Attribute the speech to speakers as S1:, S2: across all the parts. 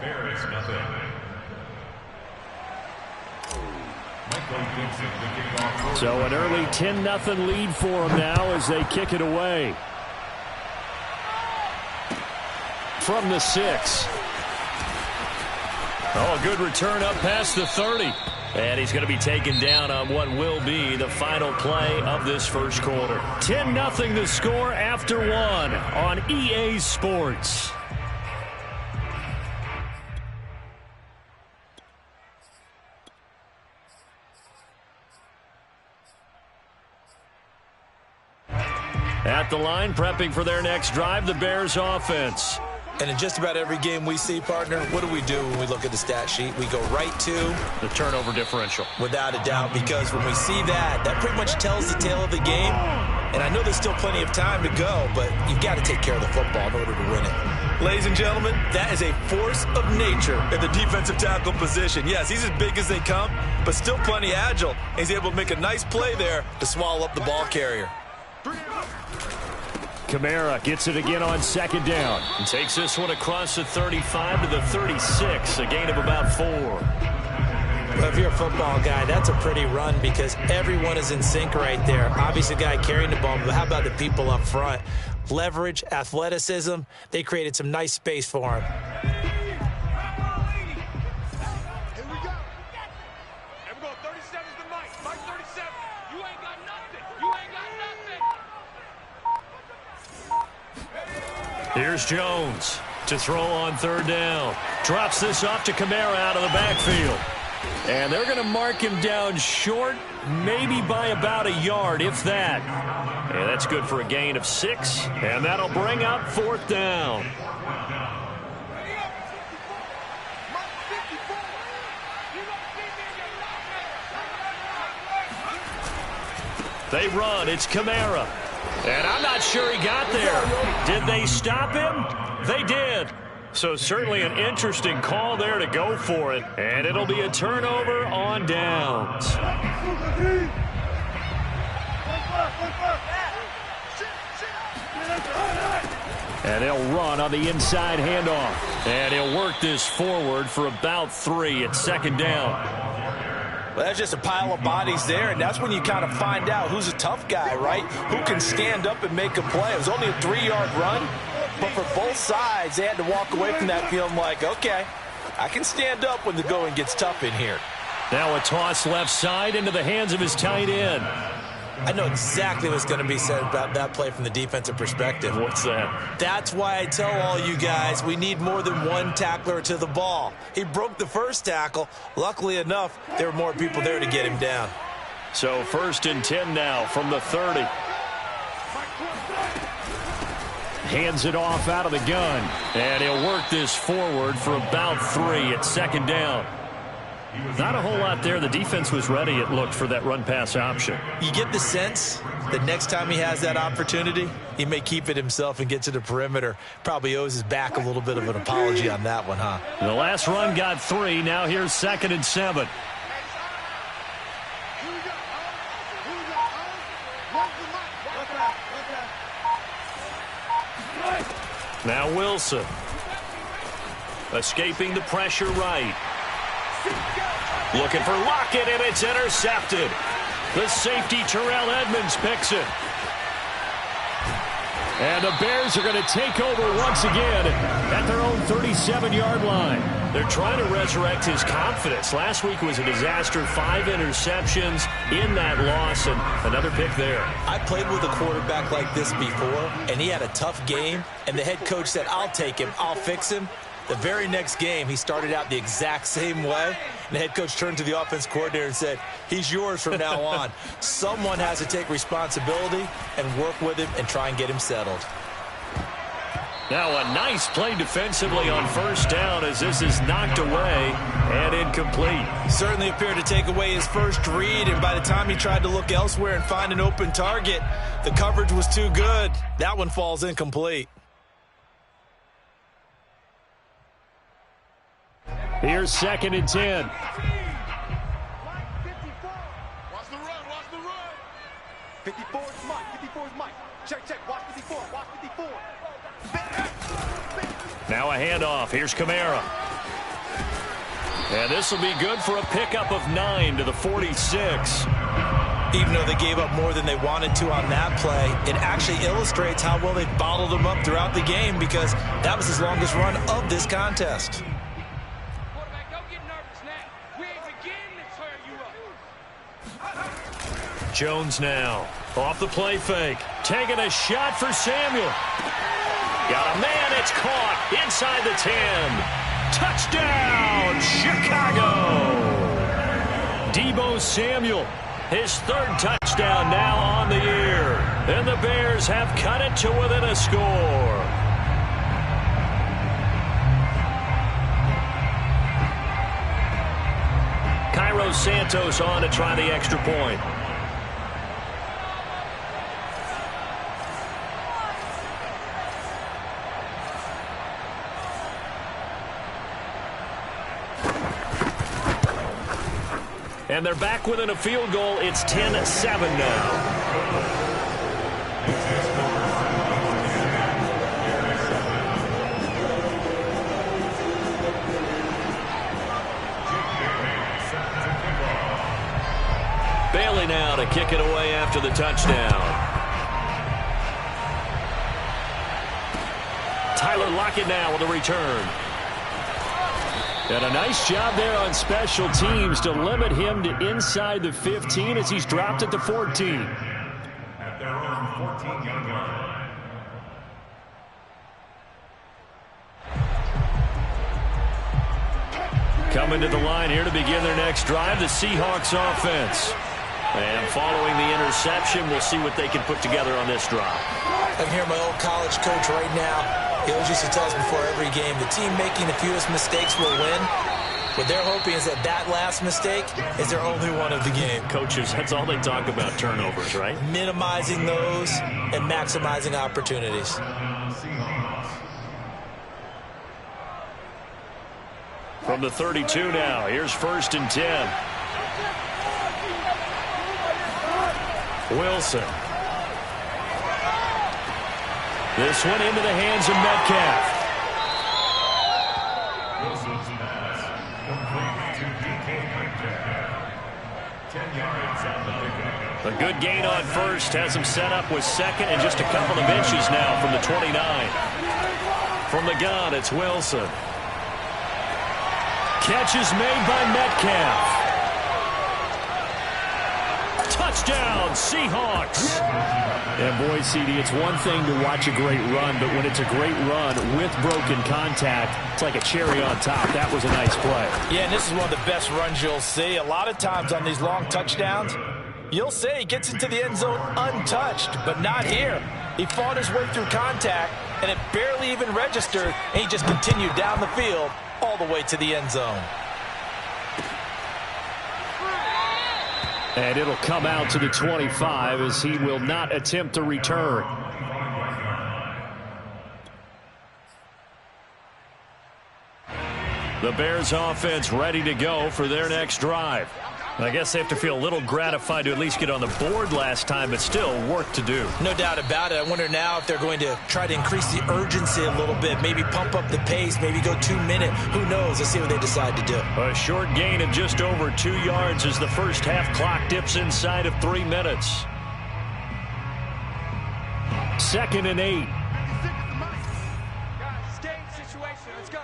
S1: Bears, nothing.
S2: So an early 10-0 lead for them now as they kick it away. From the 6. Oh, a good return up past the 30. And he's going to be taken down on what will be the final play of this first quarter. 10-0 the score after one on EA Sports. At the line, prepping for their next drive, the Bears offense.
S3: And in just about every game we see, partner, what do we do when we look at the stat sheet? We go right to
S2: the turnover differential.
S3: Without a doubt, because when we see that, that pretty much tells the tale of the game. And I know there's still plenty of time to go, but you've got to take care of the football in order to win it. Ladies and gentlemen, that is a force of nature in the defensive tackle position. Yes, he's as big as they come, but still plenty agile. He's able to make a nice play there to swallow up the ball carrier.
S2: Kamara gets it again on second down and takes this one across the 35 to the 36, a gain of about 4.
S3: Well, if you're a football guy, that's a pretty run because everyone is in sync right there. Obviously, the guy carrying the ball, but how about the people up front? Leverage, athleticism, they created some nice space for him.
S2: Here's Jones to throw on third down. Drops this off to Kamara out of the backfield. And they're going to mark him down short, maybe by about a yard, if that. And that's good for a gain of 6. And that'll bring up fourth down. They run. It's Kamara. And I'm not sure he got there. Did they stop him? They did. So certainly an interesting call there to go for it. And it'll be a turnover on downs. And they'll run on the inside handoff. And he'll work this forward for about 3 at second down.
S3: Well, that's just a pile of bodies there, and that's when you kind of find out who's a tough guy, right? Who can stand up and make a play. It was only a 3-yard run, but for both sides, they had to walk away from that feeling like, okay, I can stand up when the going gets tough in here.
S2: Now a toss left side into the hands of his tight end.
S3: I know exactly what's going to be said about that play from the defensive perspective.
S2: What's that?
S3: That's why I tell all you guys we need more than one tackler to the ball. He broke the first tackle. Luckily enough, there were more people there to get him down.
S2: So 1st and 10 now from the 30. Hands it off out of the gun. And he'll work this forward for about 3 at second down. Not a whole lot there. The defense was ready, it looked, for that run-pass option.
S3: You get the sense that next time he has that opportunity, he may keep it himself and get to the perimeter. Probably owes his back a little bit of an apology on that one, huh?
S2: The last run got 3. Now here's 2nd and 7. Now Wilson. Escaping the pressure right. Looking for Lockett, and it's intercepted. The safety, Terrell Edmonds, picks it. And the Bears are going to take over once again at their own 37-yard line. They're trying to resurrect his confidence. Last week was a disaster. 5 interceptions in that loss, and another pick there.
S3: I played with a quarterback like this before, and he had a tough game, and the head coach said, I'll take him, I'll fix him. The very next game, he started out the exact same way. And the head coach turned to the offense coordinator and said, he's yours from now on. Someone has to take responsibility and work with him and try and get him settled.
S2: Now a nice play defensively on first down as this is knocked away and incomplete.
S3: Certainly appeared to take away his first read, and by the time he tried to look elsewhere and find an open target, the coverage was too good. That one falls incomplete.
S2: Here's 2nd and 10.
S4: Watch the run, watch the run.
S5: 54 is Mike, 54 is Mike. Check, watch 54, watch 54.
S2: Now a handoff. Here's Kamara. And this will be good for a pickup of 9 to the 46.
S3: Even though they gave up more than they wanted to on that play, it actually illustrates how well they bottled them up throughout the game, because that was his longest run of this contest.
S4: Quarterback, don't get nervous now. We ain't beginning to tear you up.
S2: Jones now off the play fake, taking a shot for Samuel. Got a man, it's caught inside the 10. Touchdown, Chicago! Deebo Samuel, his third touchdown now on the year. And the Bears have cut it to within a score. Cairo Santos on to try the extra point. And they're back within a field goal. It's 10-7 now. Bailey now to kick it away after the touchdown. Tyler Lockett now with a return. And a nice job there on special teams to limit him to inside the 15 as he's dropped at the 14.
S1: At their own 14-yard line.
S2: Coming to the line here to begin their next drive, the Seahawks offense. And following the interception, we'll see what they can put together on this drive.
S3: I can hear my old college coach right now. He always used to tell us before every game, the team making the fewest mistakes will win. What they're hoping is that that last mistake is their only one of the game.
S2: Coaches, that's all they talk about, turnovers, right?
S3: Minimizing those and maximizing opportunities.
S2: From the 32 now, here's 1st and 10. Wilson. This one into the hands of Metcalf.
S1: Wilson's pass complete to DK Metcalf. 10 yards on the pickup.
S2: A good gain on first has him set up with second and just a couple of inches now from the 29. From the gun, it's Wilson. Catch is made by Metcalf. Touchdown, Seahawks. And boy, CD, it's one thing to watch a great run, but when it's a great run with broken contact, it's like a cherry on top. That was a nice play.
S3: Yeah, and this is one of the best runs you'll see. A lot of times on these long touchdowns, you'll say he gets into the end zone untouched, but not here. He fought his way through contact, and it barely even registered, and he just continued down the field all the way to the end zone.
S2: And it'll come out to the 25 as he will not attempt to return. The Bears offense ready to go for their next drive. I guess they have to feel a little gratified to at least get on the board last time, but still work to do.
S3: No doubt about it. I wonder now if they're going to try to increase the urgency a little bit, maybe pump up the pace, maybe go 2 minute. Who knows? Let's see what they decide to do.
S2: A short gain of just over 2 yards as the first half clock dips inside of 3 minutes. 2nd and 8.
S5: Situation. Let's go.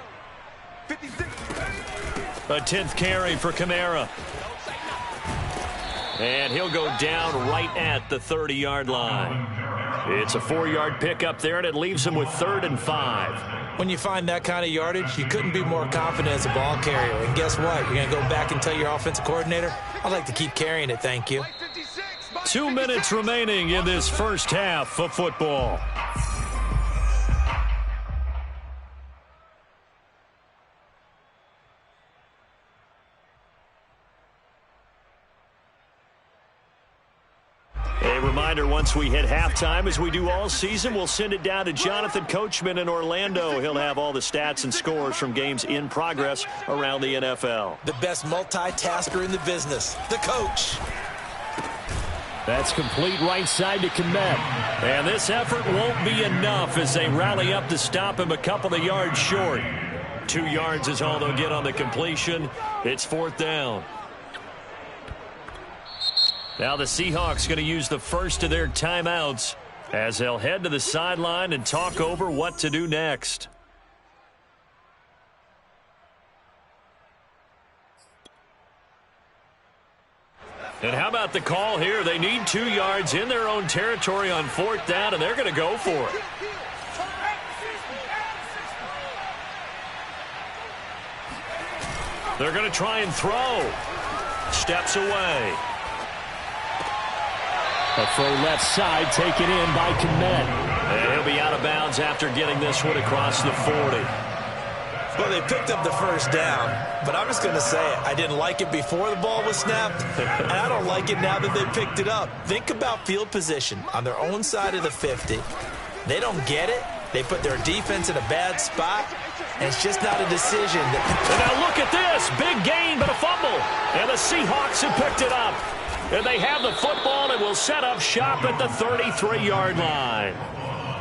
S5: 56.
S2: A 10th carry for Kamara. And he'll go down right at the 30-yard line. It's a 4-yard pickup there, and it leaves him with 3rd and 5.
S3: When you find that kind of yardage, you couldn't be more confident as a ball carrier. And guess what? You're going to go back and tell your offensive coordinator, I'd like to keep carrying it, thank you.
S2: 2 minutes remaining in this first half of football. A reminder, once we hit halftime, as we do all season, we'll send it down to Jonathan Coachman in Orlando. He'll have all the stats and scores from games in progress around the NFL.
S3: The best multitasker in the business, the coach.
S2: That's complete right side to Kmet. And this effort won't be enough as they rally up to stop him a couple of yards short. 2 yards is all they'll get on the completion. It's 4th down. Now the Seahawks going to use the first of their timeouts as they'll head to the sideline and talk over what to do next. And how about the call here? They need 2 yards in their own territory on 4th down, and they're going to go for it. They're going to try and throw. Steps away.
S6: A throw left side taken in by Kmet.
S2: And he'll be out of bounds after getting this one across the 40.
S3: Well, they picked up the first down, but I'm just going to say it. I didn't like it before the ball was snapped, and I don't like it now that they picked it up. Think about field position on their own side of the 50. They don't get it. They put their defense in a bad spot, and it's just not a decision.
S2: And now look at this. Big gain, but a fumble. And the Seahawks have picked it up. And they have the football and will set up shop at the 33-yard line.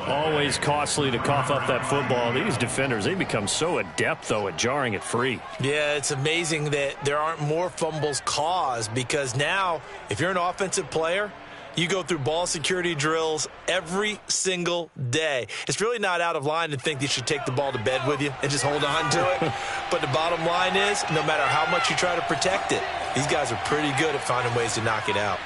S2: Always costly to cough up that football. These defenders, they become so adept, though, at jarring it free.
S3: Yeah, it's amazing that there aren't more fumbles caused, because now, if you're an offensive player, you go through ball security drills every single day. It's really not out of line to think you should take the ball to bed with you and just hold on to it. But the bottom line is, no matter how much you try to protect it, these guys are pretty good at finding ways to knock it out.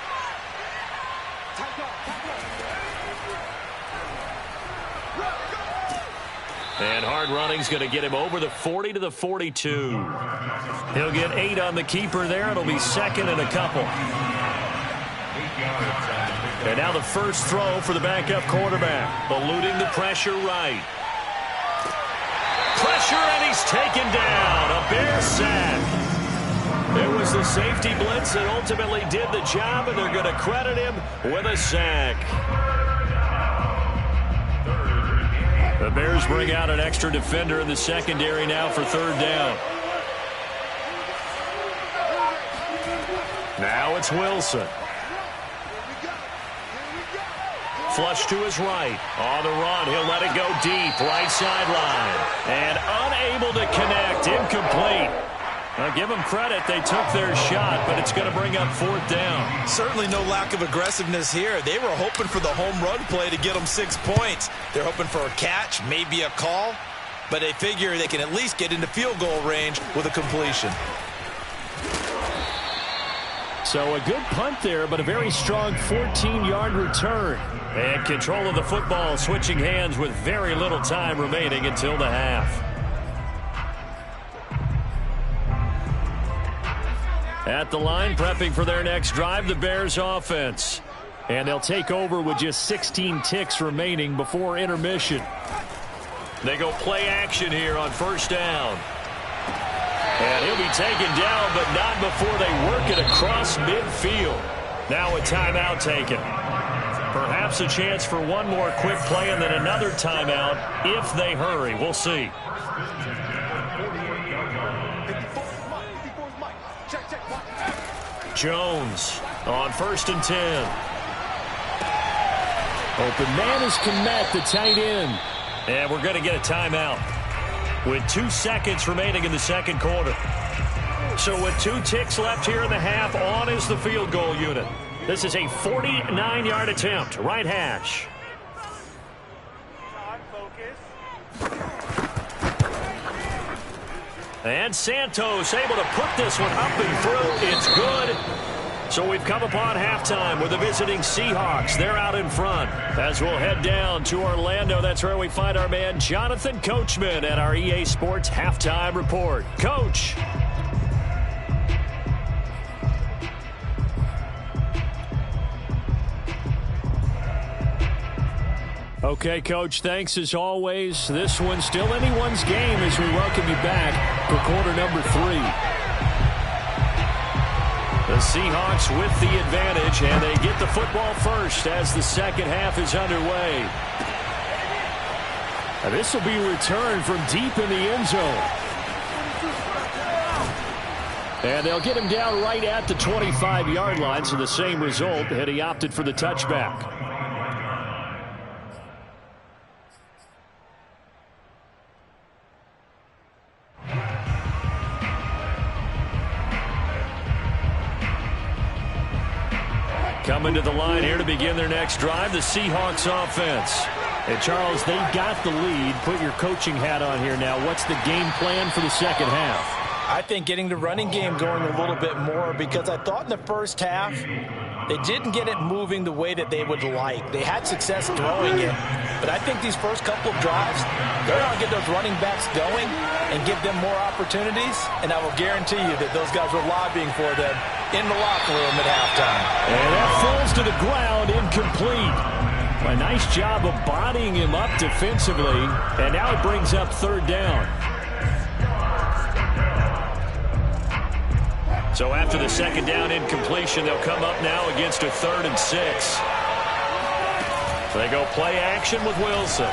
S2: And hard running's going to get him over the 40 to the 42. He'll get 8 on the keeper there. It'll be 2nd and a couple. And now the first throw for the backup quarterback. Eluding the pressure right. Pressure, and he's taken down. A Bear sack. It was the safety blitz that ultimately did the job, and they're going to credit him with a sack. The Bears bring out an extra defender in the secondary now for 3rd down. Now it's Wilson. Flush to his right. On the run, he'll let it go deep. Right sideline. And unable to connect. Incomplete. Now, give them credit. They took their shot, but it's going to bring up 4th down.
S3: Certainly no lack of aggressiveness here. They were hoping for the home run play to get them 6 points. They're hoping for a catch, maybe a call, but they figure they can at least get into field goal range with a completion.
S6: So a good punt there, but a very strong 14-yard return.
S2: And control of the football, switching hands with very little time remaining until the half. At the line, prepping for their next drive, the Bears offense.
S6: And they'll take over with just 16 ticks remaining before intermission.
S2: They go play action here on 1st down. And he'll be taken down, but not before they work it across midfield. Now a timeout taken. Perhaps a chance for one more quick play and then another timeout if they hurry. We'll see. Jones on 1st and 10.
S6: Open man is Kmet, the tight end.
S2: And we're going to get a timeout with 2 seconds remaining in the 2nd quarter. So with 2 ticks left here in the half, on is the field goal unit. This is a 49-yard attempt. Right hash. And Santos able to put this one up and through. It's good. So we've come upon halftime with the visiting Seahawks. They're out in front. As we'll head down to Orlando, that's where we find our man Jonathan Coachman at our EA Sports Halftime Report. Coach.
S6: Okay, Coach, thanks as always. This one's still anyone's game as we welcome you back for quarter number 3.
S2: The Seahawks with the advantage, and they get the football first as the second half is underway.
S6: Now, this will be returned from deep in the end zone. And they'll get him down right at the 25-yard line, so the same result, had he opted for the touchback. Coming to the line here to begin their next drive, the Seahawks offense. And, Charles, they got the lead. Put your coaching hat on here now. What's the game plan for the second half?
S3: I think getting the running game going a little bit more, because I thought in the first half they didn't get it moving the way that they would like. They had success throwing it, but I think these first couple of drives, they're going to get those running backs going and give them more opportunities, and I will guarantee you that those guys were lobbying for them in the locker room at halftime.
S6: And that falls to the ground, incomplete. A nice job of bodying him up defensively, and now it brings up third down. So after the second down incompletion, they'll come up now against a 3rd and 6. So they go play action with Wilson.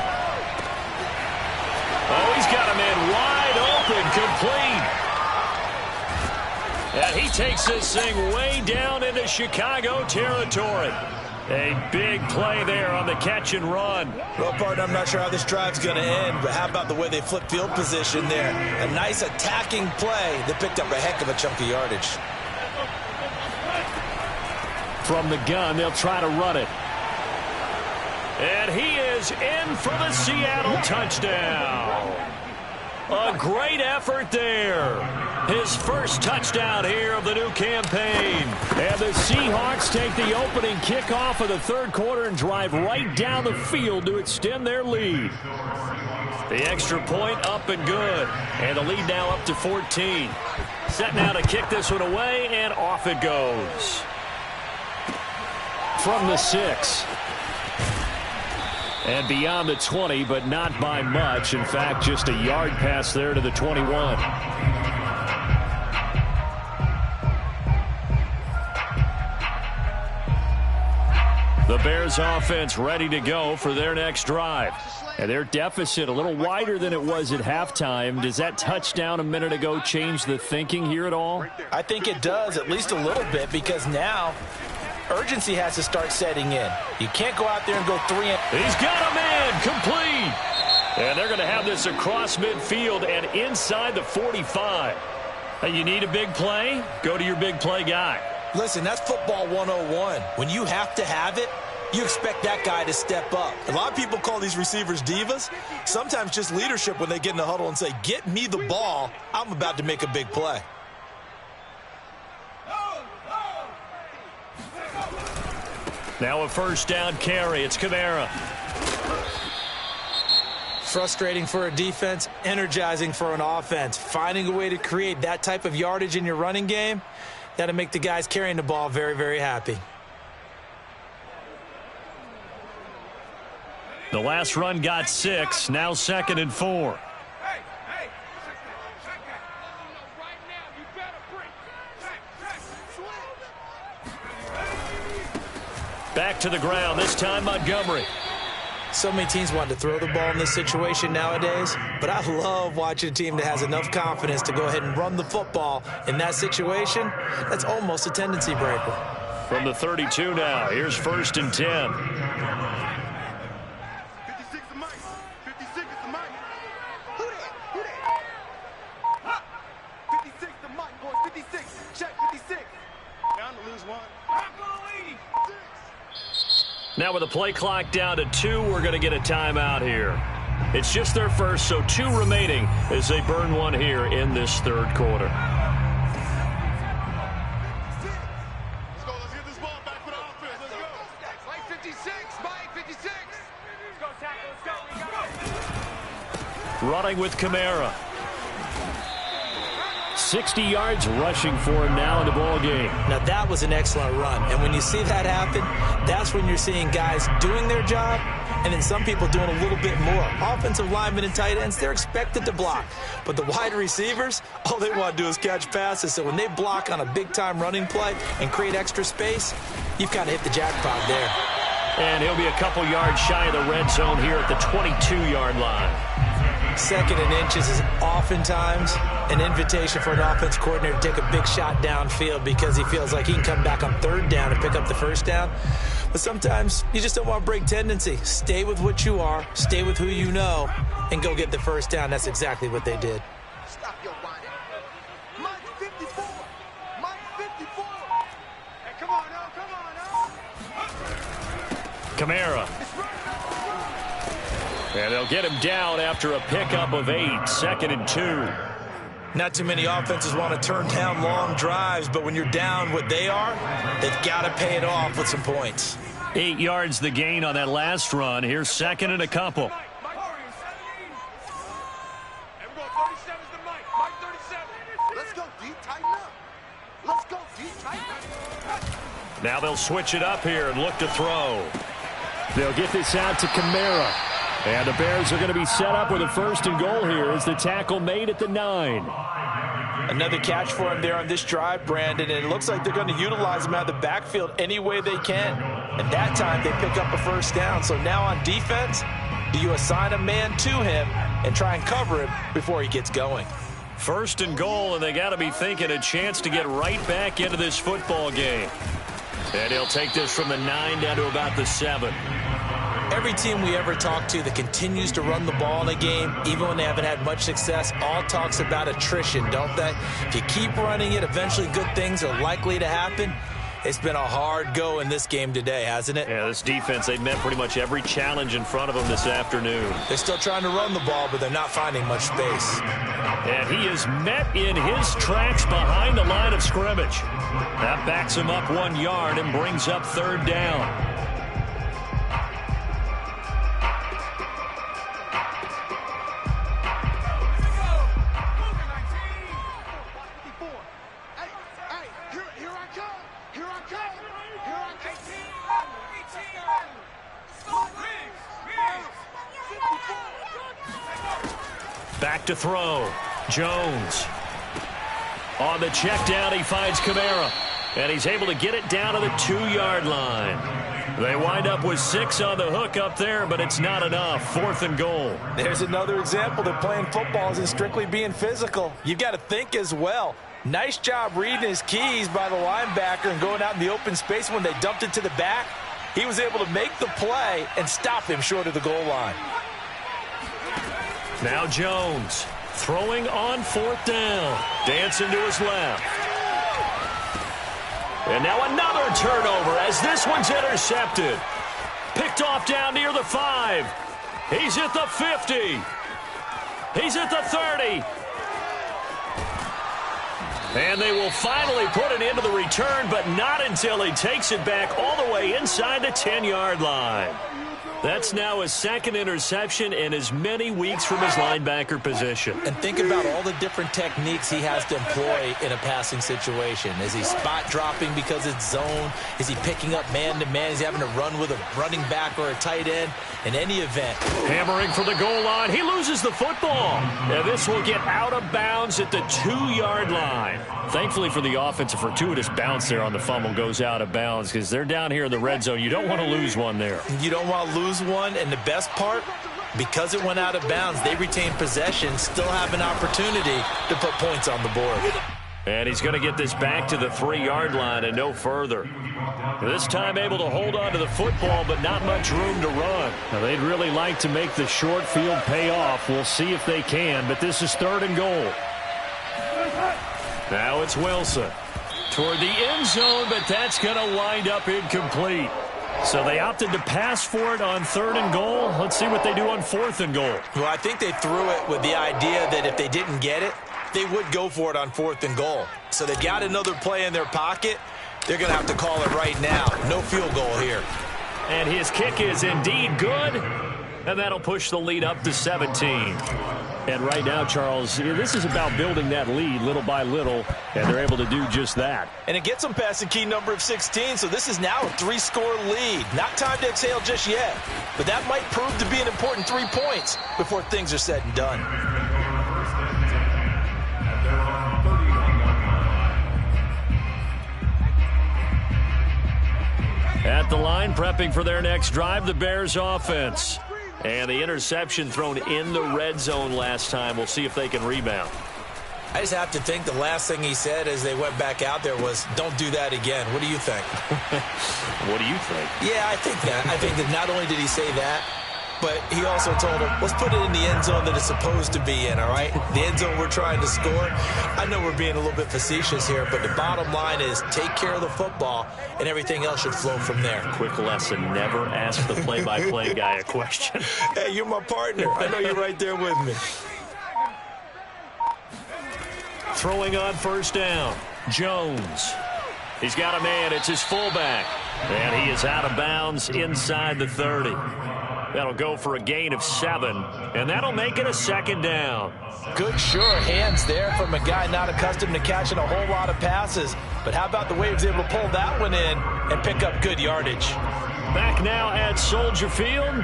S6: Oh, he's got him in wide open, complete. And he takes this thing way down into Chicago territory. A big play there on the catch and run.
S3: Well, partner, I'm not sure how this drive's going to end, but how about the way they flip field position there? A nice attacking play that picked up a heck of a chunk of yardage.
S6: From the gun, they'll try to run it. And he is in for the Seattle touchdown. A great effort there. His first touchdown here of the new campaign. And the Seahawks take the opening kickoff of the third quarter and drive right down the field to extend their lead. The extra point up and good. And the lead now up to 14. Set now to kick this one away, and off it goes. From the 6. And beyond the 20, but not by much. In fact, just a yard pass there to the 21. The Bears offense ready to go for their next drive. And their deficit a little wider than it was at halftime. Does that touchdown a minute ago change the thinking here at all?
S3: I think it does, at least a little bit, because now urgency has to start setting in. You can't go out there and go 3 and...
S6: He's got him in, complete. And they're going to have this across midfield and inside the 45. You need a big play? Go to your big play guy.
S3: Listen, that's football 101. When you have to have it, you expect that guy to step up. A lot of people call these receivers divas. Sometimes just leadership when they get in the huddle and say, get me the ball. I'm about to make a big play.
S6: Now a first down carry. It's Kamara.
S3: Frustrating for a defense, energizing for an offense. Finding a way to create that type of yardage in your running game, that'll make the guys carrying the ball very, very happy.
S6: The last run got 6. Now 2nd and 4. Back to the ground, this time Montgomery.
S3: So many teams want to throw the ball in this situation nowadays, but I love watching a team that has enough confidence to go ahead and run the football in that situation. That's almost a tendency breaker.
S6: From the 32 now, here's 1st and 10.
S5: 56 to Mike. 56 to Mike. Who that? 56 to Mike, boys. 56. Check 56. Down to lose one.
S6: Now with the play clock down to 2, we're going to get a timeout here. It's just their first, so 2 remaining as they burn one here in this third quarter.
S5: Let's go. Let's get this ball back for the offense. Let's go.
S4: Mike 56, Mike 56. Let's go, tackle, let's go.
S6: Running with Kamara. 60 yards rushing for him now in the ball game.
S3: Now that was an excellent run, and when you see that happen, that's when you're seeing guys doing their job and then some people doing a little bit more. Offensive linemen and tight ends, they're expected to block, but the wide receivers, all they want to do is catch passes. So when they block on a big-time running play and create extra space, you've kind of hit the jackpot there.
S6: And he'll be a couple yards shy of the red zone here at the 22-yard line.
S3: 2nd and inches is oftentimes an invitation for an offense coordinator to take a big shot downfield because he feels like he can come back on 3rd down and pick up the 1st down. But sometimes you just don't want to break tendency. Stay with what you are, stay with who you know, and go get the 1st down. That's exactly what they did.
S5: Stop your whining. Mike 54. Mike 54. Hey, come on now. Come on now.
S2: Kamara. And they'll get him down after a pickup of 8, 2nd and 2.
S3: Not too many offenses want to turn down long drives, but when you're down what they are, they've got to pay it off with some points.
S2: 8 yards the gain on that last run. Here's 2nd and a couple.
S5: Let's go deep, tighten up. Let's go deep, tighten up.
S2: Now they'll switch it up here and look to throw. They'll get this out to Kamara. And the Bears are going to be set up with a 1st and goal here as the tackle made at the 9.
S3: Another catch for him there on this drive, Brandon, and it looks like they're going to utilize him out of the backfield any way they can. And that time they pick up a 1st down. So now on defense, do you assign a man to him and try and cover him before he gets going?
S2: 1st and goal, and they got to be thinking a chance to get right back into this football game. And he'll take this from the 9 down to about the 7.
S3: Every team we ever talk to that continues to run the ball in a game, even when they haven't had much success, all talks about attrition, don't they? If you keep running it, eventually good things are likely to happen. It's been a hard go in this game today, hasn't it?
S2: Yeah, this defense, they've met pretty much every challenge in front of them this afternoon.
S3: They're still trying to run the ball, but they're not finding much space.
S2: And he is met in his tracks behind the line of scrimmage. That backs him up 1 yard and brings up 3rd down. Back to throw. Jones. On the check down, he finds Kamara. And he's able to get it down to the 2-yard line. They wind up with 6 on the hook up there, but it's not enough. 4th and goal.
S3: There's another example that playing football isn't strictly being physical. You've got to think as well. Nice job reading his keys by the linebacker and going out in the open space when they dumped it to the back. He was able to make the play and stop him short of the goal line.
S2: Now Jones throwing on 4th down. Dancing to his left. And now another turnover as this one's intercepted. Picked off down near the 5. He's at the 50. He's at the 30. And they will finally put it into the return, but not until he takes it back all the way inside the 10-yard line. That's now his 2nd interception in as many weeks from his linebacker position.
S3: And think about all the different techniques he has to employ in a passing situation. Is he spot dropping because it's zone? Is he picking up man-to-man? Is he having to run with a running back or a tight end? In any event.
S2: Hammering for the goal line. He loses the football. And this will get out of bounds at the 2-yard line. Thankfully for the offense, a fortuitous bounce there on the fumble goes out of bounds because they're down here in the red zone. You don't want to lose one there.
S3: You don't want to lose one, and the best part, because it went out of bounds, they retain possession, still have an opportunity to put points on the board.
S2: And he's going to get this back to the 3-yard line and no further. This time able to hold on to the football, but not much room to run. Now, they'd really like to make the short field pay off. We'll see if they can, but this is 3rd and goal. Now it's Wilson toward the end zone, but that's going to wind up incomplete. So they opted to pass for it on 3rd and goal. Let's see what they do on 4th and goal.
S3: Well, I think they threw it with the idea that if they didn't get it, they would go for it on 4th and goal. So they got another play in their pocket. They're going to have to call it right now. No field goal here.
S2: And his kick is indeed good. And that'll push the lead up to 17. And right now, Charles, this is about building that lead little by little, and they're able to do just that.
S3: And it gets them past the key number of 16, so this is now a 3-score lead. Not time to exhale just yet, but that might prove to be an important 3 points before things are said and done.
S2: At the line, prepping for their next drive, the Bears offense. And the interception thrown in the red zone last time. We'll see if they can rebound.
S3: I just have to think the last thing he said as they went back out there was, don't do that again. What do you think?
S2: What do you think?
S3: Yeah, I think that. I think that not only did he say that, but he also told him, let's put it in the end zone that it's supposed to be in, all right? The end zone we're trying to score. I know we're being a little bit facetious here, but the bottom line is take care of the football, and everything else should flow from there.
S2: Quick lesson, never ask the play-by-play guy a question.
S3: Hey, you're my partner. I know you're right there with me.
S2: Throwing on first down, Jones. He's got a man. It's his fullback. And he is out of bounds inside the 30. That'll go for a gain of 7. And that'll make it a second down.
S3: Good, sure hands there from a guy not accustomed to catching a whole lot of passes. But how about the way he was able to pull that one in and pick up good yardage?
S2: Back now at Soldier Field.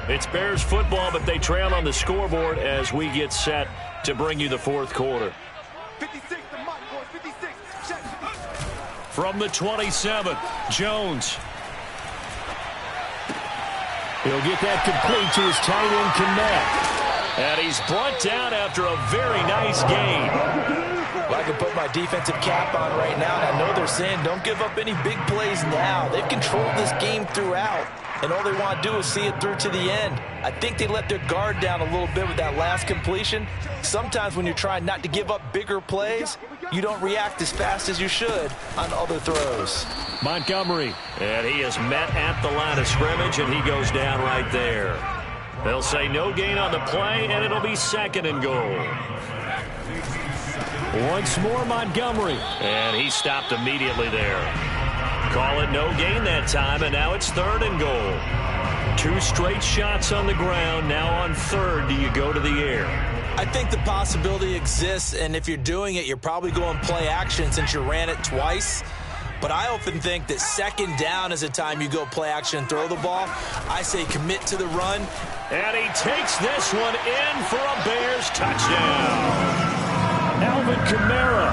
S2: It's Bears football, but they trail on the scoreboard as we get set to bring you the fourth quarter.
S5: 56 to Mike, boys, 56. Check.
S2: From the 27, Jones.
S6: He'll get that complete to his tight end, Connect.
S2: And he's brought down after a very nice gain.
S3: Well, I can put my defensive cap on right now, and I know they're saying don't give up any big plays now. They've controlled this game throughout, and all they want to do is see it through to the end. I think they let their guard down a little bit with that last completion. Sometimes when you're trying not to give up bigger plays, you don't react as fast as you should on other throws.
S2: Montgomery. And he is met at the line of scrimmage, and he goes down right there. They'll say no gain on the play, and it'll be second and goal. Once more, Montgomery. And he stopped immediately there. Call it no gain that time, and now it's third and goal. 2 straight shots on the ground. Now on third, do you go to the air?
S3: I think the possibility exists, and if you're doing it, you're probably going play action since you ran it twice. But I often think that second down is the time you go play action and throw the ball. I say commit to the run.
S2: And he takes this one in for a Bears touchdown. Alvin Kamara,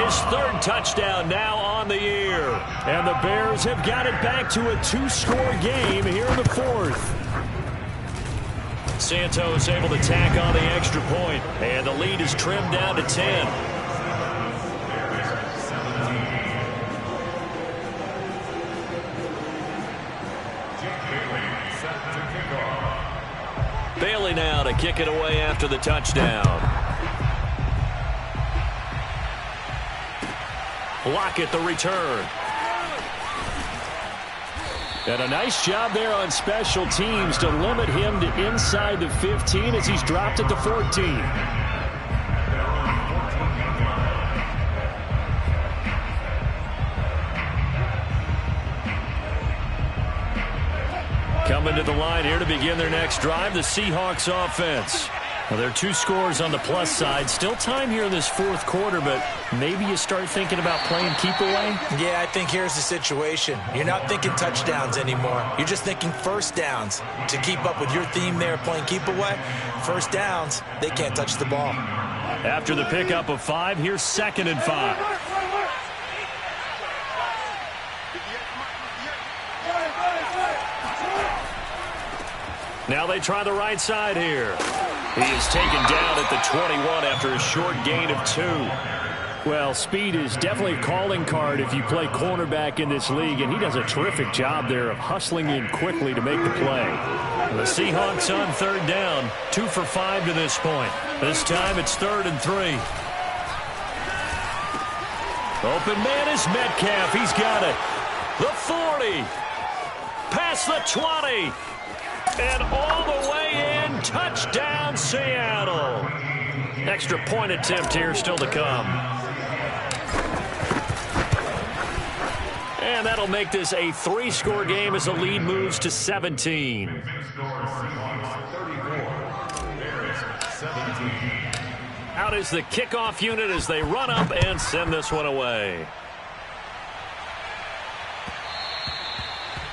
S2: his third touchdown now on the year. And the Bears have got it back to a 2-score game here in the fourth. Santos able to tack on the extra point, and the lead is trimmed down to 10. Bailey now to kick it away after the touchdown. Lockett the return. And a nice job there on special teams to limit him to inside the 15 as he's dropped at the 14. Coming to the line here to begin their next drive, the Seahawks offense. Well, there are 2 scores on the plus side. Still time here in this fourth quarter, but maybe you start thinking about playing keep away?
S3: Yeah, I think here's the situation. You're not thinking touchdowns anymore. You're just thinking first downs. To keep up with your theme there, playing keep away, first downs, they can't touch the ball.
S2: After the pickup of 5, here's 2nd and 5. Now they try the right side here. He is taken down at the 21 after a short gain of 2.
S6: Well, speed is definitely a calling card if you play cornerback in this league, and he does a terrific job there of hustling in quickly to make the play.
S2: The Seahawks on third down, 2 for 5 to this point. This time it's 3rd and 3. Open man is Metcalf. He's got it. The 40. Past the 20. And all the way in. Touchdown, Seattle. Extra point attempt here still to come. And that'll make this a 3-score game as the lead moves to 17. Out is the kickoff unit as they run up and send this one away.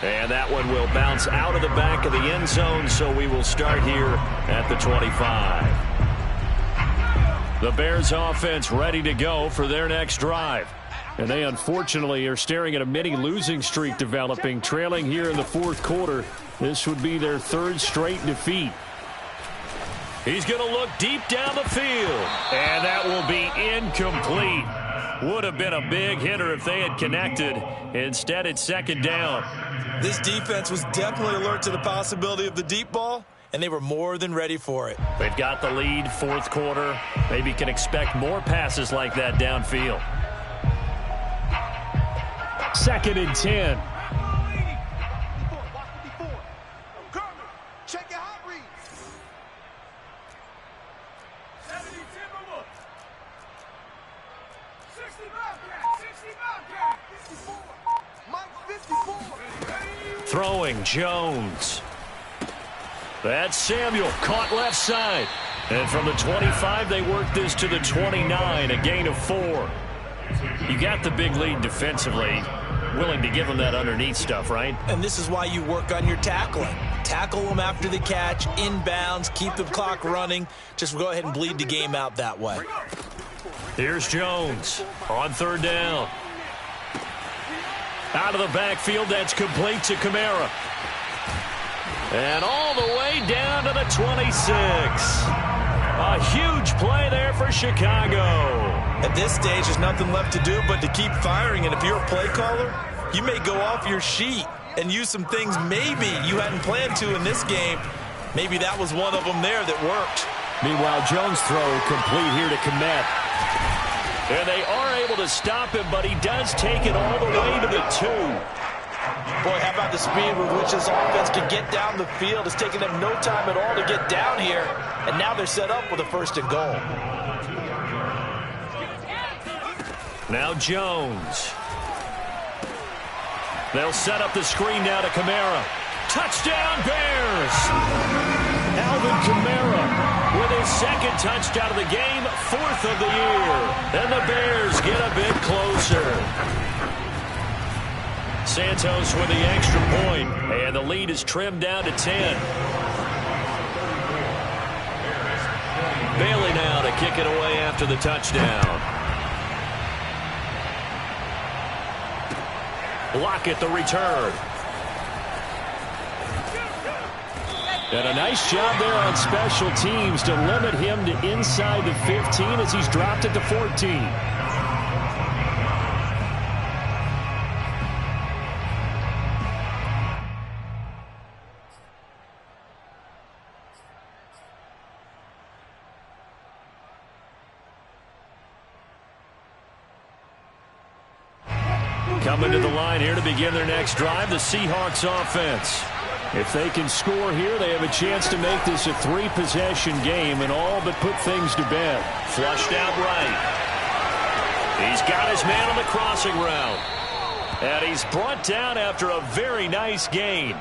S2: And that one will bounce out of the back of the end zone, so we will start here at the 25. The Bears offense ready to go for their next drive.
S6: And they unfortunately are staring at a mini losing streak developing, trailing here in the fourth quarter. This would be their 3rd straight defeat.
S2: He's going to look deep down the field, and that will be incomplete. Would have been a big hitter if they had connected. Instead, it's second down.
S3: This defense was definitely alert to the possibility of the deep ball, and they were more than ready for it.
S2: They've got the lead, fourth quarter. Maybe can expect more passes like that downfield. Second and 10.
S5: Check your hot read.
S1: 70 Timberwolves. 60 Bobcat. 60 Bobcat. 54.
S5: Mike 54.
S2: Throwing Jones. That's Samuel, caught left side. And from the 25, they work this to the 29, a gain of 4. You got the big lead defensively. Willing to give them that underneath stuff, right?
S3: And this is why you work on your tackling. Tackle them after the catch, inbounds, keep the clock running. Just go ahead and bleed the game out that way.
S2: Here's Jones on third down. Out of the backfield, that's complete to Kamara. And all the way down to the 26. A huge play there for Chicago.
S3: At this stage, there's nothing left to do but to keep firing. And if you're a play caller, you may go off your sheet and use some things maybe you hadn't planned to in this game. Maybe that was one of them there that worked.
S2: Meanwhile, Jones' throw complete here to Komet. And they are able to stop him, but he does take it all the way to the 2.
S3: Boy, how about the speed with which this offense can get down the field? It's taken them no time at all to get down here. And now they're set up with a first and goal.
S2: Now Jones. They'll set up the screen now to Kamara. Touchdown, Bears! Alvin Kamara with his second touchdown of the game, 4th of the year. And the Bears get a bit closer. Santos with the extra point, and the lead is trimmed down to 10. Bailey now to kick it away after the touchdown. Lockett the return. And a nice job there on special teams to limit him to inside the 15 as he's dropped it to 14. Coming to the line here to begin their next drive, the Seahawks offense. If they can score here, they have a chance to make this a 3-possession game and all but put things to bed. Flushed out right. He's got his man on the crossing route. And he's brought down after a very nice gain.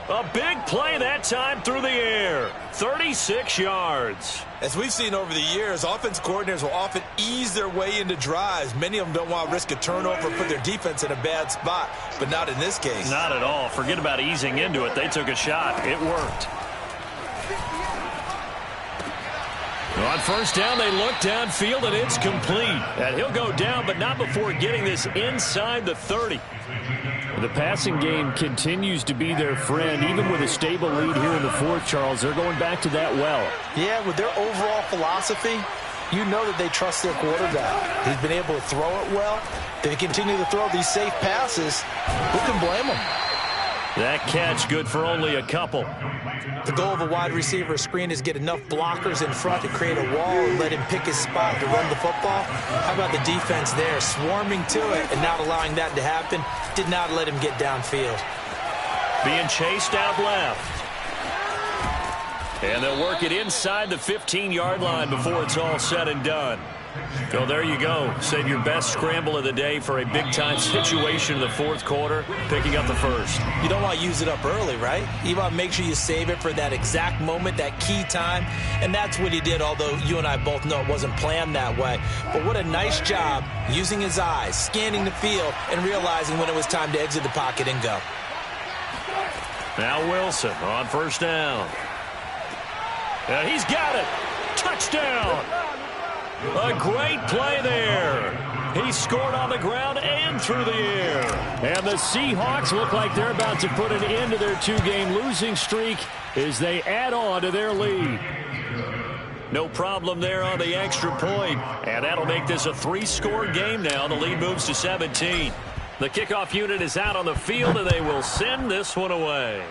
S2: A big play that time through the air. 36 yards.
S3: As we've seen over the years, offense coordinators will often ease their way into drives. Many of them don't want to risk a turnover or put their defense in a bad spot, but not in this case.
S2: Not at all. Forget about easing into it. They took a shot. It worked. On first down, they look downfield, and it's complete. And he'll go down, but not before getting this inside the 30. The passing game continues to be their friend. Even with a stable lead here in the fourth, Charles, they're going back to that well.
S3: Yeah, with their overall philosophy, you know that they trust their quarterback. He's been able to throw it well. They continue to throw these safe passes. Who can blame them?
S2: That catch good for only a couple.
S3: The goal of a wide receiver screen is get enough blockers in front to create a wall and let him pick his spot to run the football. How about the defense there, swarming to it and not allowing that to happen? Did not let him get downfield.
S2: Being chased out left. And they'll work it inside the 15-yard line before it's all said and done. So there you go. Save your best scramble of the day for a big-time situation in the fourth quarter, picking up the first.
S3: You don't want to use it up early, right? You want to make sure you save it for that exact moment, that key time. And that's what he did, although you and I both know it wasn't planned that way. But what a nice job using his eyes, scanning the field, and realizing when it was time to exit the pocket and go.
S2: Now Wilson on first down. And he's got it. Touchdown. A great play there. He scored on the ground and through the air. And the Seahawks look like they're about to put an end to their 2-game losing streak as they add on to their lead. No problem there on the extra point. And that'll make this a 3-score game now. The lead moves to 17. The kickoff unit is out on the field, and they will send this one away.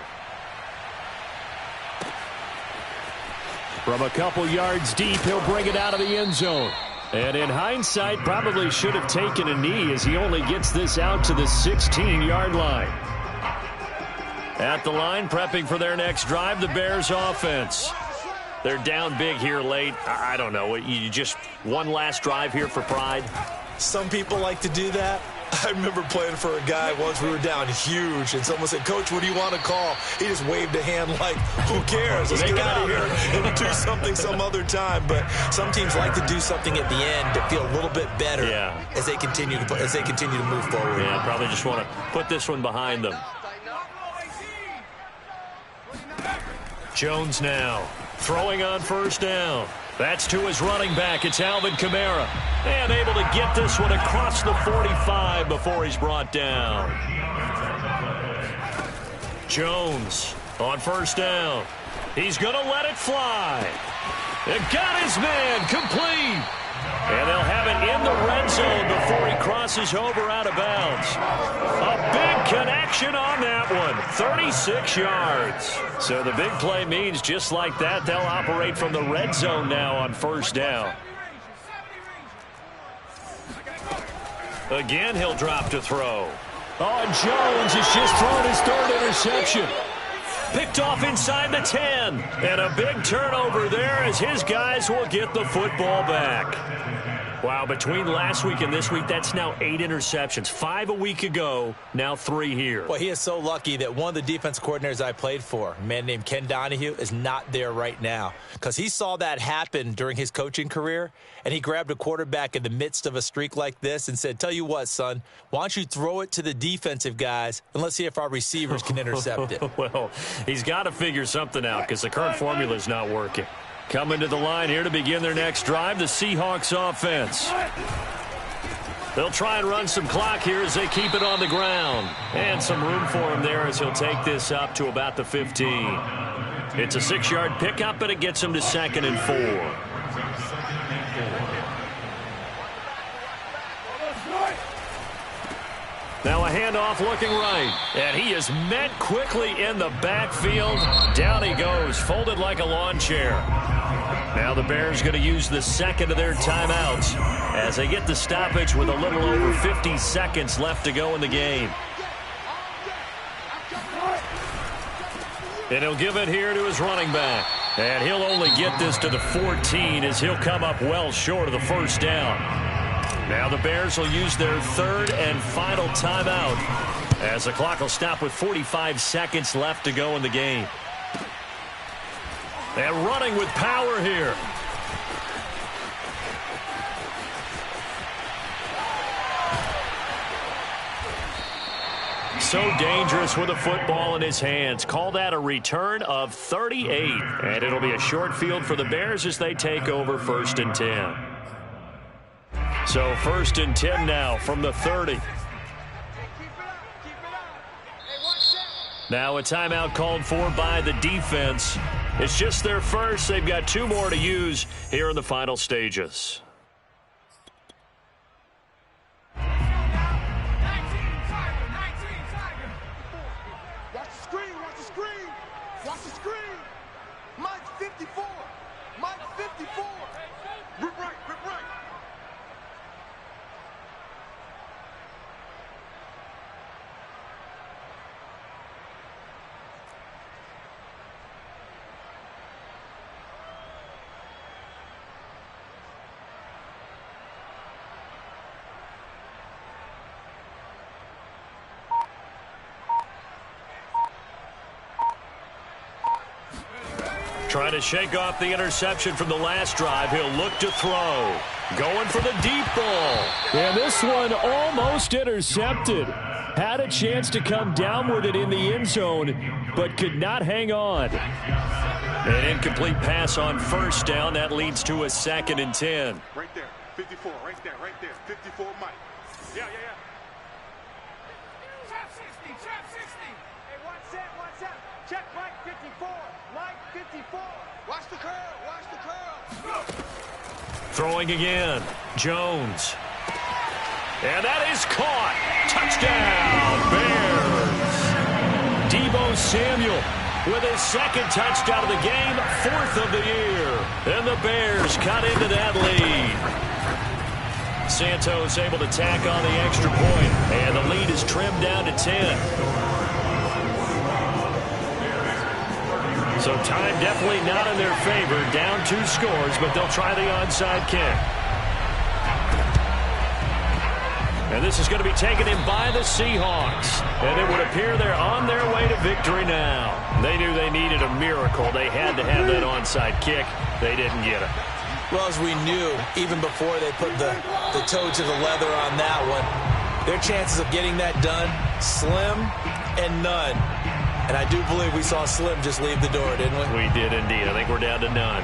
S2: From a couple yards deep, he'll bring it out of the end zone. And in hindsight, probably should have taken a knee as he only gets this out to the 16-yard line. At the line, prepping for their next drive, the Bears offense. They're down big here late. I don't know. You just one last drive here for pride?
S3: Some people like to do that. I remember playing for a guy once. We were down huge, and someone said, "Coach, what do you want to call?" He just waved a hand like, who cares? Let's get out of here and do something some other time. But some teams like to do something at the end to feel a little bit better as they continue to move forward.
S2: Yeah, probably just want to put this one behind them. Jones now throwing on first down. That's to his running back. It's Alvin Kamara. And able to get this one across the 45 before he's brought down. Jones on first down. He's going to let it fly. And got his man complete. And they'll have it in the red zone before he crosses over out of bounds. A big connection on that one. 36 yards. So the big play means just like that, they'll operate from the red zone now on first down. Again, he'll drop to throw. Oh, and Jones has just thrown his third interception. Picked off inside the 10. And a big turnover there as his guys will get the football back. Wow, between last week and this week, that's now 8 interceptions. 5 a week ago, now 3 here.
S3: Well, he is so lucky that one of the defense coordinators I played for, a man named Ken Donahue, is not there right now. Because he saw that happen during his coaching career, and he grabbed a quarterback in the midst of a streak like this and said, "Tell you what, son, why don't you throw it to the defensive guys, and let's see if our receivers can intercept it."
S2: Well, he's got to figure something out because the current formula is not working. Coming to the line here to begin their next drive, the Seahawks offense. They'll try and run some clock here as they keep it on the ground. And some room for him there as he'll take this up to about the 15. It's a 6-yard pickup, but it gets him to 2nd and 4. Now a handoff looking right. And he is met quickly in the backfield. Down he goes, folded like a lawn chair. Now the Bears going to use the second of their timeouts as they get the stoppage with a little over 50 seconds left to go in the game. And he'll give it here to his running back. And he'll only get this to the 14 as he'll come up well short of the first down. Now the Bears will use their third and final timeout as the clock will stop with 45 seconds left to go in the game. And running with power here. So dangerous with a football in his hands. Call that a return of 38. And it'll be a short field for the Bears as they take over 1st and 10. So 1st and 10 now from the 30. Now a timeout called for by the defense. It's just their first. They've got 2 more to use here in the final stages.
S5: Watch the screen, watch the screen, watch the screen. Mike 54, Mike 54. Rip right, rip right.
S2: Trying to shake off the interception from the last drive. He'll look to throw. Going for the deep ball.
S6: And this one almost intercepted. Had a chance to come down with it in the end zone, but could not hang on.
S2: An incomplete pass on first down. That leads to a 2nd and 10.
S5: Right there, 54, right there, 54, Mike. Yeah.
S4: Hey, one set. Check Mike 54. Mike 54.
S5: Watch the curl. Watch the curl.
S2: Throwing again. Jones. And that is caught. Touchdown, Bears. Deebo Samuel with his second touchdown of the game, 4th of the year. And the Bears cut into that lead. Santos able to tack on the extra point, and the lead is trimmed down to 10. So time definitely not in their favor. Down 2 scores, but they'll try the onside kick. And this is going to be taken in by the Seahawks. And it would appear they're on their way to victory now. They knew they needed a miracle. They had to have that onside kick. They didn't get it.
S3: Well, as we knew, even before they put the toe to the leather on that one, their chances of getting that done, slim and none. And I do believe we saw Slim just leave the door, didn't we?
S2: We did indeed. I think we're down to none.